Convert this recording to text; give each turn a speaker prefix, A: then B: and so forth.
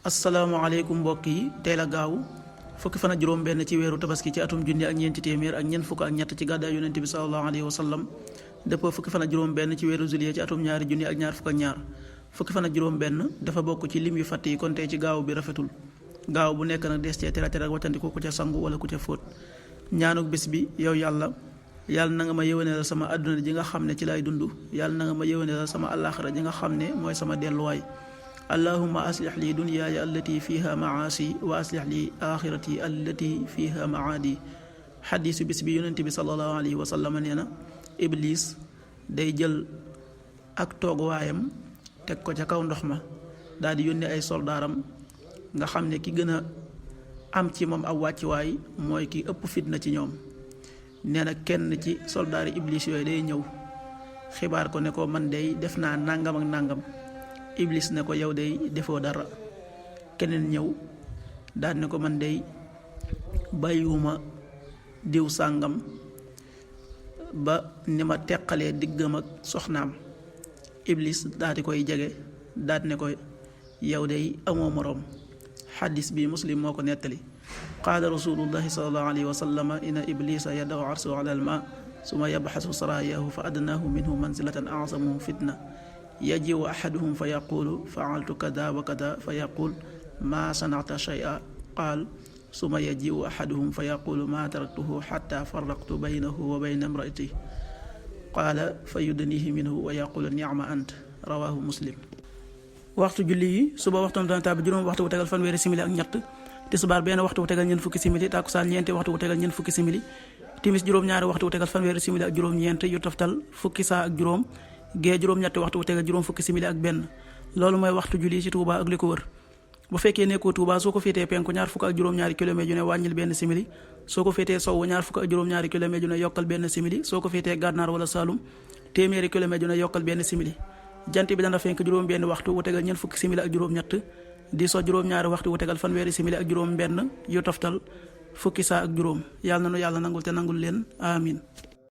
A: asalaamaaleykum mbokk yi tey la gaaw fukki fan ak juróom benn ci weeru tabaski ci atum junni ak ñeenti téeméer ak ñeent fukk ak ñett ci gàddaay yonente bi sallallahu alayhi wa sallam dëppoo fukki fan ak juróom benn ci weeru juillet ci atum ñaari junni ak ñaar fukk ak ñaar fukki fan ak juróom benn dafa bokk ci lim yu fàtt yi kon tey ci gaaw bi rafetul gaaw bu nekk nag des cee tera ak wàccandiku ku ca sangu wala ku ca fóot ñaanuk bés bi yow yàlla na nga ma yëwéneel sama àdduna ji nga xam ne ci lay dund yàlla na nga ma yëwéneel sama àllaaxira ji nga xam ne mooy sama delluwaay allahumma aslih li dunyaaya allati fiha maasi wa aslih li axirati allati fiha maadi xadiisu bis bi yonent bi sallallahu alayhi wa sallam nee na iblis day jël ak tooguwaayam teg ko ca kaw ndox ma daal di yónni ay soldaaram nga xam ne ki gën a am ci moom ab wàccuwaay mooy ki ëpp fitna ci ñoom nee na kenn ci soldaari iblis yooyu day ñëw xibaar ko ne ko man day def naa nàngam ak nàngam iblis ne ko yow day defoo dara keneen ñëw daal ne ko man day bàyyiwuma diw sàngam ba ni ma teqalee diggam ak soxnaam iblis daal di koy jege daal ne ko yow day amoo moroom xadis bi muslim moo ko nettali qaala rasulullahi sallallahu alayhi wa sallam inna iblisa yadaw arsu ala alma suma yabxasu sarayaahu fa adnaahu minhu manzilatan azamuhu fitna yajiu ahaduhum fa yaqulu faaltu kada wa kada fa yaqul ma sanata shay'a qaal suma yajiu ahaduhum fa yaqulu ma taraktuhu xata faraqtu baynahu wa bayna imraati qaala fa yudnihi minhu wa yaqulu nicma ant rawahu muslim. waxtu julli yi suba waxtu dana tàbbi juróom waxtu wu tegal fanweeri simili ak ñett tisbaar benn waxtu wu tegal ñeent fukki simili takkusaan ñeenti waxtu wu tegal ñeent fukki simili timis juróom-ñaari waxtu wu tegal fanweeri simili ak juróom-ñeent yu toftal fukki saa ak juróom gee juróom-ñetti waxtu wu tegal juróom fukki simili ak benn loolu mooy waxtu julli ci Touba ak li ko wër bu fekkee nekkoo Touba soo ko féetee penku ñaar fukk ak juróom-ñaari kilomètre yu ne wàññil benn simili soo ko féetee sowwu ñaar fukk ak juróom-ñaari kilomètre yu ne yokkal benn simili soo ko féetee gànnaar wala Saalum téeméeri kilomètre yu ne yokkal benn simili jant bi dana fenk juróom benn waxtu wu tegal ñeent fukki simili ak juróom-ñett di so juróom-ñaari waxtu wu tegal fanweeri simili ak juróom benn yu toftal fukki saa ak juróom yàlla na nu yàlla nangul te nangul leen amin